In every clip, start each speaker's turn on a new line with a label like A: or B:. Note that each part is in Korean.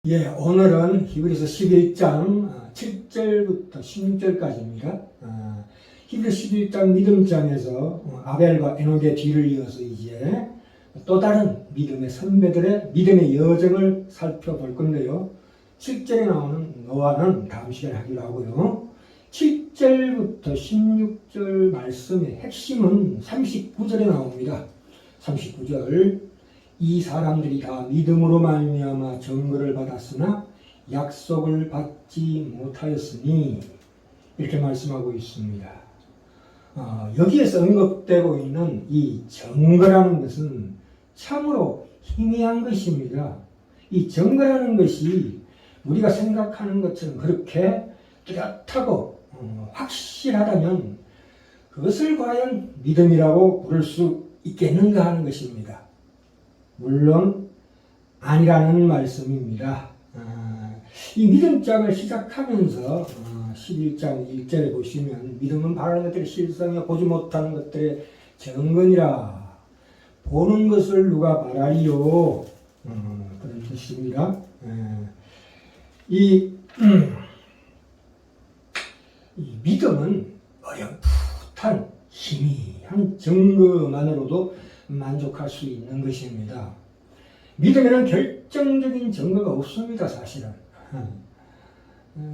A: 오늘은 히브리서 11장 7절부터 16절까지입니다. 히브리 11장 믿음장에서 아벨과 에녹의 뒤를 이어서 이제 또 다른 믿음의 선배들의 믿음의 여정을 살펴볼 건데요. 7절에 나오는 노아는 다음 시간에 하기로 하고요. 7절부터 16절 말씀의 핵심은 39절에 나옵니다. 39절. 이 사람들이 다 믿음으로 말미암아 증거를 받았으나 약속을 받지 못하였으니 이렇게 말씀하고 있습니다. 여기에서 언급되고 있는 이 증거라는 것은 참으로 희미한 것입니다. 이 증거라는 것이 우리가 생각하는 것처럼 그렇게 뚜렷하고 확실하다면 그것을 과연 믿음이라고 부를 수 있겠는가 하는 것입니다. 물론 아니라는 말씀입니다. 이 믿음장을 시작하면서 11장 1절에 보시면 믿음은 바라는 것들의 실상이요 보지 못하는 것들의 증거니라. 보는 것을 누가 바라리요. 그런 뜻입니다. 이 믿음은 어렴풋한 희미한 증거만으로도 만족할 수 있는 것입니다. 믿음에는 결정적인 증거가 없습니다, 사실은.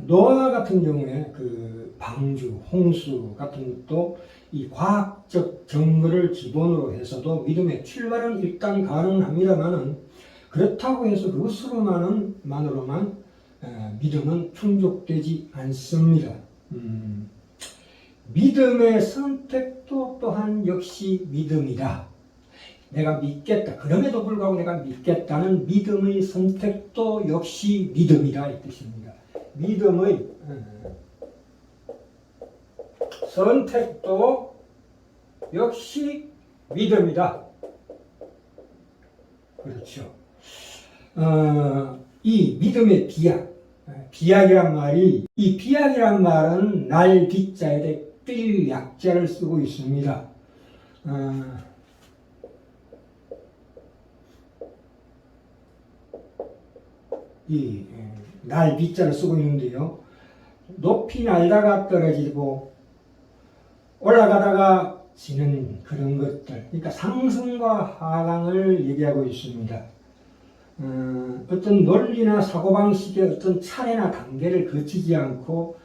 A: 노아 같은 경우에 그 방주, 홍수 같은 것도 이 과학적 증거를 기본으로 해서도 믿음의 출발은 일단 가능합니다만은 그렇다고 해서 그것으로만 믿음은 충족되지 않습니다. 믿음의 선택도 또한 역시 믿음이다. 내가 믿겠다. 그럼에도 불구하고 내가 믿겠다는 믿음의 선택도 역시 믿음이다 이 뜻입니다. 믿음의 선택도 역시 믿음이다. 그렇죠. 이 믿음의 비약이란 말이 이 비약이란 말은 날 빗자에 뜰 약자를 쓰고 있습니다. 이 날 빗자를 쓰고 있는데요. 높이 날다가 떨어지고 올라가다가 지는 그런 것들, 그러니까 상승과 하강을 얘기하고 있습니다. 어떤 논리나 사고방식의 어떤 차례나 단계를 거치지 않고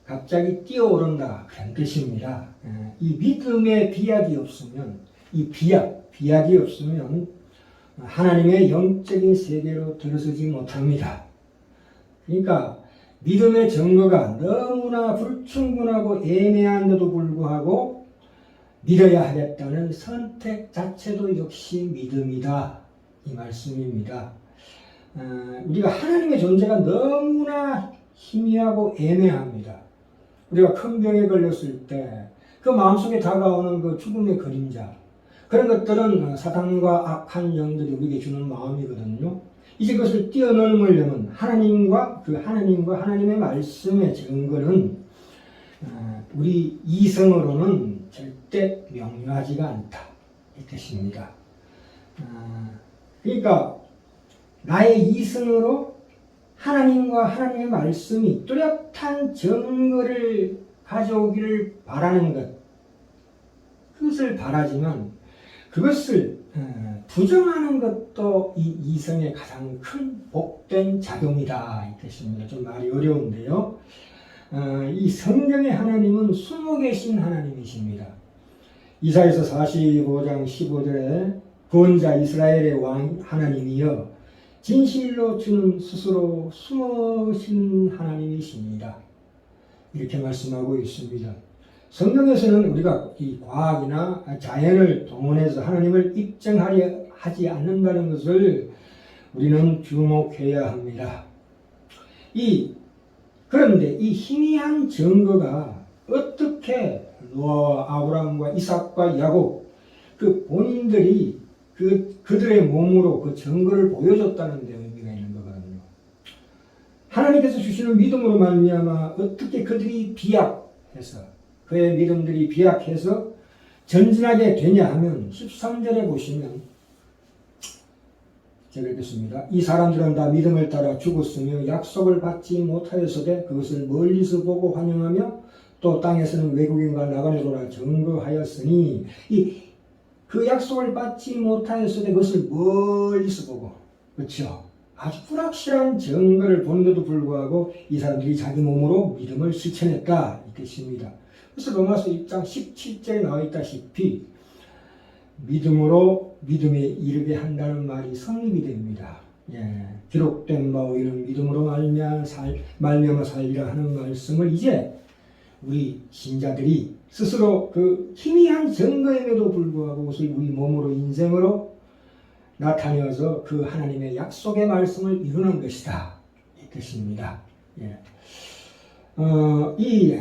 A: 갑자기 뛰어오른다 그런 뜻입니다. 이 믿음의 비약이 없으면 이 비약이 없으면 하나님의 영적인 세계로 들어서지 못합니다. 그러니까 믿음의 증거가 너무나 불충분하고 애매한데도 불구하고 믿어야 하겠다는 선택 자체도 역시 믿음이다 이 말씀입니다. 우리가 하나님의 존재가 너무나 희미하고 애매합니다. 우리가 큰 병에 걸렸을 때 그 마음속에 다가오는 그 죽음의 그림자, 그런 것들은 사탄과 악한 영들이 우리에게 주는 마음이거든요. 이제 그것을 뛰어넘으려면 하나님과 하나님의 말씀의 증거는 우리 이성으로는 절대 명료하지가 않다 이 뜻입니다. 그러니까 나의 이성으로 하나님과 하나님의 말씀이 뚜렷한 증거를 가져오기를 바라는 것, 그것을 바라지만 그것을 부정하는 것도 이 이성의 가장 큰 복된 작용이다 이 뜻입니다. 좀 말이 어려운데요. 이 성경의 하나님은 숨어 계신 하나님이십니다. 이사야서 45장 15절에 구원자 이스라엘의 왕 하나님이여 진실로 주는 스스로 숨으신 하나님이십니다. 이렇게 말씀하고 있습니다. 성경에서는 우리가 이 과학이나 자연을 동원해서 하나님을 입증하려 하지 않는다는 것을 우리는 주목해야 합니다. 그런데 이 희미한 증거가 어떻게 노아와 아브라함과 이삭과 야곱 그 본인들이 그들의 몸으로 그 증거를 보여줬다는 데 의미가 있는 거거든요. 하나님께서 주시는 믿음으로 말미암아 어떻게 그들이 비약해서 그의 믿음들이 비약해서 전진하게 되냐 하면 13절에 보시면 제가 읽겠습니다. 이 사람들은 다 믿음을 따라 죽었으며 약속을 받지 못하였으되 그것을 멀리서 보고 환영하며 또 땅에서는 외국인과 나그네로라 증거하였으니 그 약속을 받지 못하였으되 그것을 멀리서 보고, 그렇죠? 아주 불확실한 증거를 보는데도 불구하고 이 사람들이 자기 몸으로 믿음을 실천했다 이 뜻입니다. 그래서 로마서 1장 17절에 나와 있다시피 믿음으로 믿음에 이르게 한다는 말이 성립이 됩니다. 예, 기록된 바와 이런 믿음으로 말미암아 살리라 하는 말씀을 이제 우리 신자들이 스스로 그 희미한 증거임에도 불구하고 그것을 우리 몸으로 인생으로 나타내어서 그 하나님의 약속의 말씀을 이루는 것이다 이 뜻입니다. 예. 이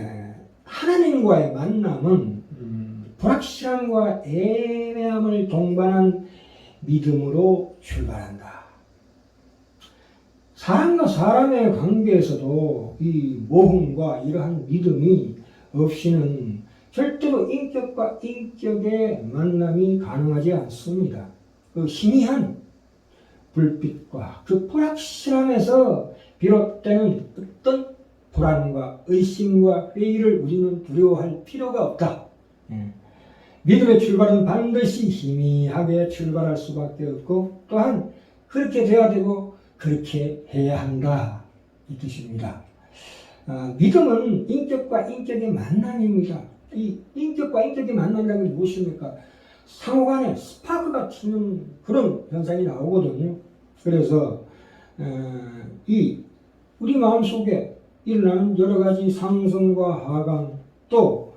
A: 하나님과의 만남은 불확실함과 애매함을 동반한 믿음으로 출발한다. 사람과 사람의 관계에서도 이 모험과 이러한 믿음이 없이는 절대로 인격과 인격의 만남이 가능하지 않습니다. 그 희미한 불빛과 그 불확실함에서 비롯되는 어떤 불안과 의심과 회의를 우리는 두려워할 필요가 없다. 믿음의 출발은 반드시 희미하게 출발할 수밖에 없고 또한 그렇게 돼야 되고 그렇게 해야 한다 이 뜻입니다. 믿음은 인격과 인격의 만남입니다. 이 인격과 인격의 만남이라는 게 무엇입니까? 상호간에 스파크가 튀는 그런 현상이 나오거든요. 그래서 우리 마음속에 일어나는 여러 가지 상승과 하강 또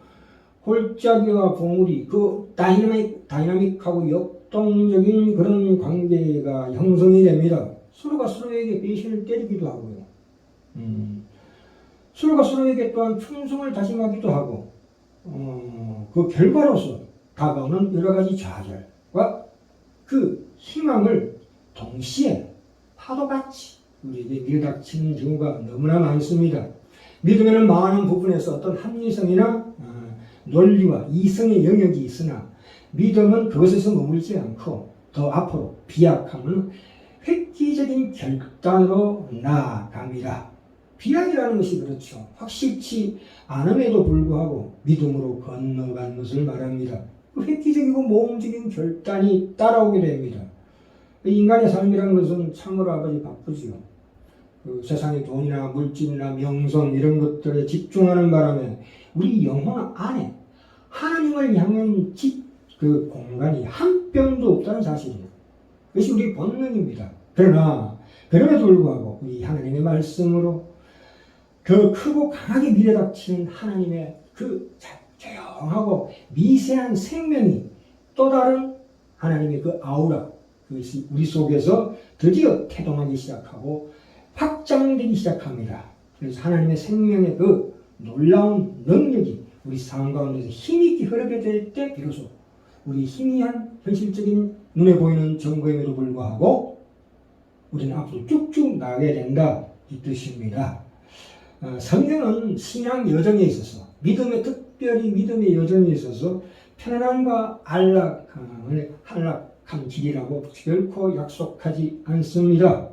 A: 골짜기와 봉우리 그 다이나믹하고 역동적인 그런 관계가 형성이 됩니다. 서로가 서로에게 배신을 때리기도 하고요. 서로가 서로에게 또한 충성을 다짐하기도 하고 그 결과로서 다가오는 여러 가지 좌절과 그 희망을 동시에 파도같이 우리에게 밀어닥치는 경우가 너무나 많습니다. 믿음에는 많은 부분에서 어떤 합리성이나 논리와 이성의 영역이 있으나 믿음은 그것에서 머물지 않고 더 앞으로 비약하면 획기적인 결단으로 나아갑니다. 비약이라는 것이 그렇죠. 확실치 않음에도 불구하고 믿음으로 건너간 것을 말합니다. 획기적이고 모험적인 결단이 따라오게 됩니다. 인간의 삶이라는 것은 참으로 아버지 바쁘지요. 세상의 돈이나 물질이나 명성 이런 것들에 집중하는 바람에 우리 영혼 안에 하나님을 향한 그 공간이 한 뼘도 없다는 사실이에요. 그것이 우리 본능입니다. 그러나 그럼에도 불구하고 우리 하나님의 말씀으로 더 크고 강하게 밀어닥치는 하나님의 그 조용하고 미세한 생명이 또 다른 하나님의 그 아우라 그것이 우리 속에서 드디어 태동하기 시작하고 확장되기 시작합니다. 그래서 하나님의 생명의 그 놀라운 능력이 우리 삶 가운데서 힘있게 흐르게 될 때 비로소 우리 희미한 현실적인 눈에 보이는 증거임에도 불구하고 우리는 앞으로 쭉쭉 나가게 된다 이 뜻입니다. 성경은 신앙 여정에 있어서 특별히 믿음의 여정에 있어서 편안함과 안락한 길이라고 결코 약속하지 않습니다.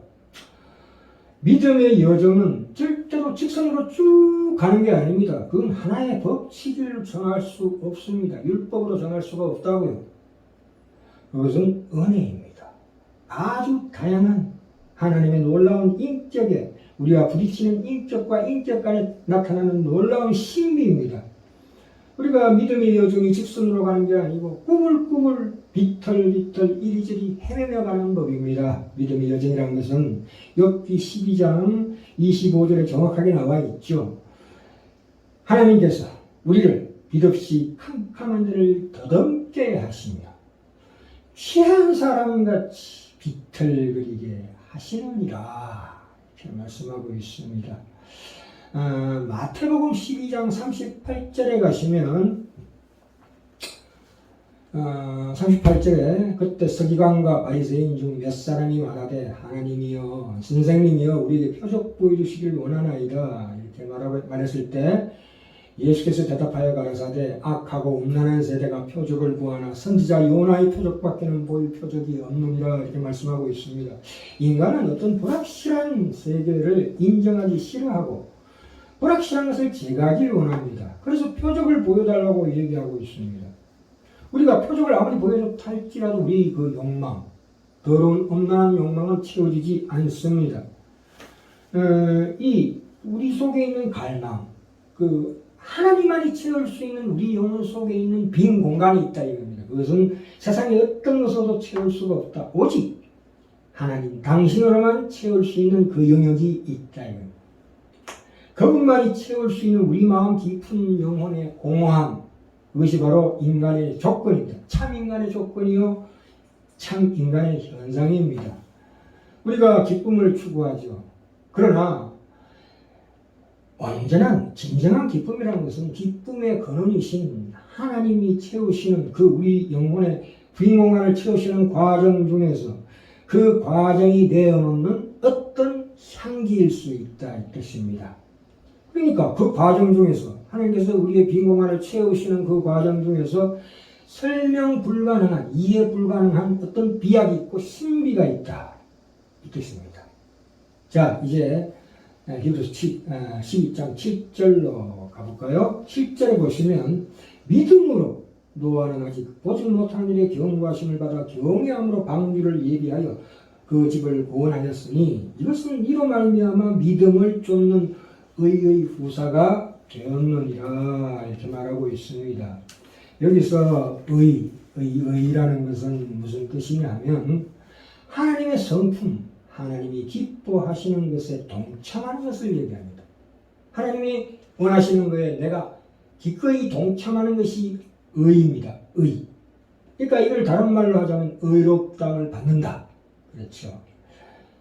A: 믿음의 여정은 절대로 직선으로 쭉 가는 게 아닙니다. 그건 하나의 법칙을 정할 수 없습니다. 율법으로 정할 수가 없다고요. 그것은 은혜입니다. 아주 다양한 하나님의 놀라운 인격에 우리가 부딪히는 인격과 인격 간에 나타나는 놀라운 신비입니다. 우리가 믿음의 여정이 직선으로 가는 게 아니고 꾸물꾸물 비틀비틀 이리저리 헤매며 가는 법입니다. 믿음의 여정이라는 것은 욥기 12장 25절에 정확하게 나와 있죠. 하나님께서 우리를 빛없이 캄캄한 데를 더듬게 하시며 취한 사람같이 비틀거리게 하시느니라 이렇게 말씀하고 있습니다. 마태복음 12장 38절에 가시면 38절에 그때 서기관과 바리새인 중 몇 사람이 말하되 하나님이여 선생님이여 우리에게 표적 보여주시길 원하나이다 이렇게 말했을 때 예수께서 대답하여 가라사대 악하고 음란한 세대가 표적을 구하나 선지자 요나의 표적밖에는 보일 표적이 없느니라 이렇게 말씀하고 있습니다. 인간은 어떤 불확실한 세계를 인정하기 싫어하고 불확실한 것을 제거하기를 원합니다. 그래서 표적을 보여달라고 얘기하고 있습니다. 우리가 표적을 아무리 보여줬다 할지라도 우리 그 욕망, 더러운 음란한 욕망은 채워지지 않습니다. 이 우리 속에 있는 갈망, 그 하나님만이 채울 수 있는 우리 영혼 속에 있는 빈 공간이 있다 이겁니다. 그것은 세상의 어떤 것으로도 채울 수가 없다. 오직 하나님 당신으로만 채울 수 있는 그 영역이 있다 이겁니다. 그분만이 채울 수 있는 우리 마음 깊은 영혼의 공허함, 그것이 바로 인간의 조건입니다. 참 인간의 조건이요 참 인간의 현상입니다. 우리가 기쁨을 추구하죠. 그러나 언제나 진정한 기쁨이라는 것은 기쁨의 근원이신 하나님이 채우시는 그 우리 영혼의 빈 공간을 채우시는 과정 중에서 그 과정이 내어놓는 어떤 향기일 수 있다 이 뜻입니다. 그러니까 그 과정 중에서 하나님께서 우리의 빈 공간을 채우시는 그 과정 중에서 설명 불가능한, 이해 불가능한 어떤 비약이 있고 신비가 있다 이 뜻입니다. 자, 이제 히브리서 12장 7절로 가볼까요? 7절에 보시면 믿음으로 노아는 아직 보지 못한 일에 경고하심을 받아 경외함으로 방주를 예비하여 그 집을 구원하였으니 이것은 이로 말미암아 믿음을 쫓는 의의 후사가 되었느니라 이렇게 말하고 있습니다. 여기서 의라는 것은 무슨 뜻이냐면 하나님의 성품, 하나님이 기뻐하시는 것에 동참하는 것을 얘기합니다. 하나님이 원하시는 거에 내가 기꺼이 동참하는 것이 의입니다. 의. 그러니까 이걸 다른 말로 하자면 의롭다를 받는다. 그렇죠.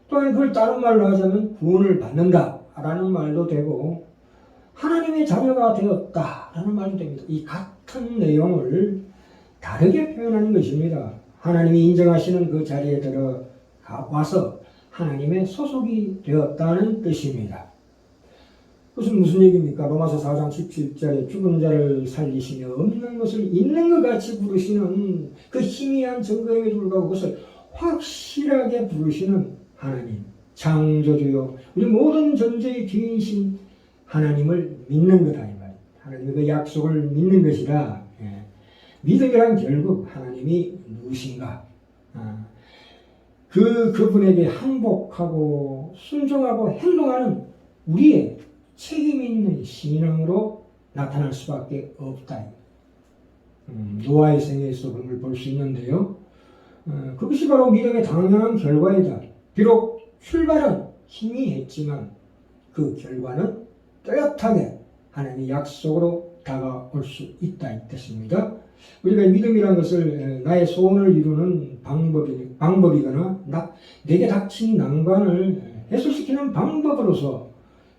A: 또한 그걸 다른 말로 하자면 구원을 받는다 라는 말도 되고 하나님의 자녀가 되었다 라는 말도 됩니다. 이 같은 내용을 다르게 표현하는 것입니다. 하나님이 인정하시는 그 자리에 들어와서 하나님의 소속이 되었다는 뜻입니다. 그것은 무슨 얘기입니까? 로마서 4장 17절에 죽은 자를 살리시며 없는 것을 있는 것 같이 부르시는 그 희미한 증거임에 불구하고 그것을 확실하게 부르시는 하나님, 창조주요 우리 모든 존재의 주인이신 하나님을 믿는 거다 이 말이에요. 하나님의 그 약속을 믿는 것이라. 믿음이란 결국 하나님이 누구신가? 그분에게 항복하고 순종하고 행동하는 우리의 책임 있는 신앙으로 나타날 수밖에 없다. 노아의 생애에서 그런 걸 볼 수 있는데요. 그것이 바로 믿음의 당연한 결과이다. 비록 출발은 희미했지만 그 결과는 뚜렷하게 하나님의 약속으로 다가올 수 있다 이 뜻입니다. 우리가 믿음이라는 것을 나의 소원을 이루는 방법이거나 내게 닥친 난관을 해소시키는 방법으로서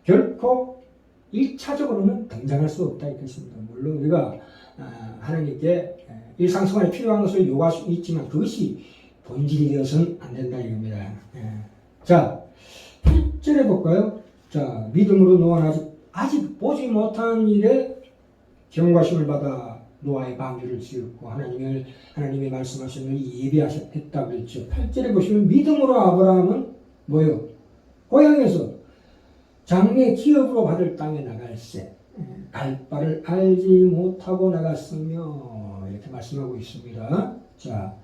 A: 결코 1차적으로는 등장할 수 없다 이 뜻입니다. 물론 우리가 하나님께 일상생활에 필요한 것을 요구할 수 있지만 그것이 본질이 되어서는 안 된다 이겁니다. 자, 8절에 볼까요? 자, 믿음으로 노아는 아직 보지 못한 일에 경고하심을 받아 노아의 방주를 지었고 하나님의 말씀하신 걸 예비하셨다고 그랬죠. 8절에 보시면 믿음으로 아브라함은 뭐요? 고향에서 장래 기업으로 받을 땅에 나갈새 갈 바를 알지 못하고 나갔으며 이렇게 말씀하고 있습니다. 자,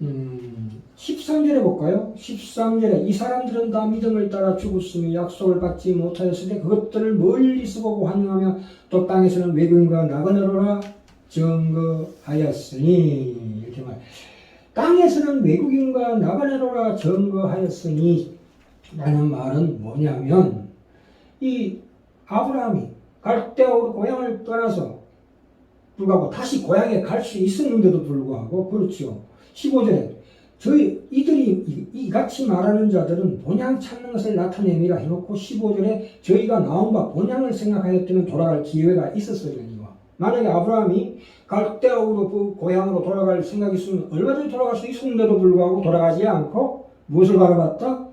A: 13절에 볼까요? 13절에 이 사람들은 다 믿음을 따라 죽었으며 약속을 받지 못하였으니 그것들을 멀리서 보고 환영하며 또 땅에서는 외국인과 나그네로라 증거하였으니 이렇게 말. 땅에서는 외국인과 나그네로라 증거하였으니 라는 말은 뭐냐면 이 아브라함이 갈대아우르 고향을 떠나서 불구하고 다시 고향에 갈 수 있었는데도 불구하고 그렇죠. 15절에 이들이 이같이 말하는 자들은 본향 찾는 것을 나타내미라 해놓고 15절에 저희가 나온 바 본향을 생각하였다면 돌아갈 기회가 있었으려니와 만약에 아브라함이 갈대아우르 그 고향으로 돌아갈 생각이 있으면 얼마든지 돌아갈 수 있었는데도 불구하고 돌아가지 않고 무엇을 바라봤다?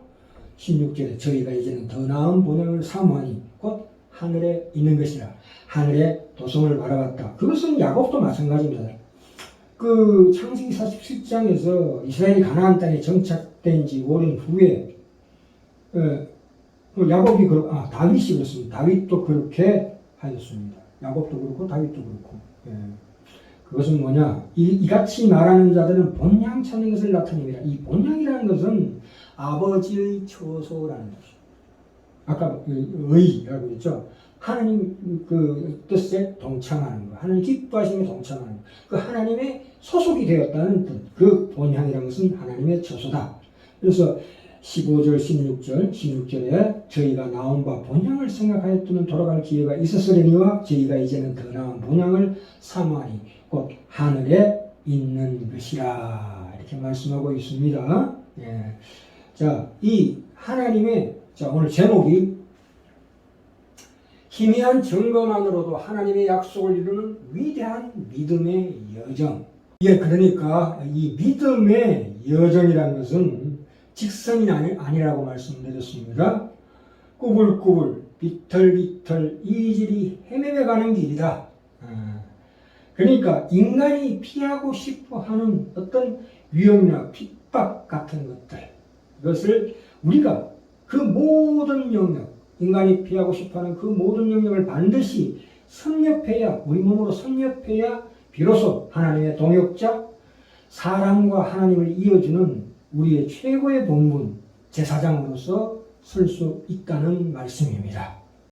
A: 16절에 저희가 이제는 더 나은 본향을 사모하니 곧 하늘에 있는 것이라. 하늘의 도성을 바라봤다. 그것은 야곱도 마찬가지입니다. 그 창세기 47장에서 이스라엘이 가나안 땅에 정착된 지 오랜 후에 야곱이 다윗이 그렇습니다. 다윗도 그렇게 하였습니다. 야곱도 그렇고 다윗도 그렇고. 그것은 뭐냐? 이같이 말하는 자들은 본향 찾는 것을 나타냅니다. 이 본향이라는 것은 아버지의 처소라는 것이죠. 아까 의라고 했죠. 하나님 그 뜻에 동참하는 것, 하나님 기뻐하심에 동참하는 것, 그 하나님의 소속이 되었다는 뜻, 그 본향이라는 것은 하나님의 처소다. 그래서 15절, 16절에 저희가 나온 바 본향을 생각하였더니 돌아갈 기회가 있었으려니와 저희가 이제는 더 나은 본향을 사모하니 곧 하늘에 있는 것이라 이렇게 말씀하고 있습니다. 자, 이 하나님의 오늘 제목이 희미한 증거만으로도 하나님의 약속을 이루는 위대한 믿음의 여정. 그러니까 이 믿음의 여정이라는 것은 직선이 아니라고 말씀드렸습니다. 꾸불꾸불, 비틀비틀 이리저리 헤매며 가는 길이다. 그러니까 인간이 피하고 싶어 하는 어떤 위험이나 핍박 같은 것들, 이것을 우리가 그 모든 영역, 인간이 피하고 싶어하는 그 모든 영역을 반드시 섭렵해야, 우리 몸으로 섭렵해야 비로소 하나님의 동역자, 사랑과 하나님을 이어주는 우리의 최고의 본분, 제사장으로서 설 수 있다는 말씀입니다.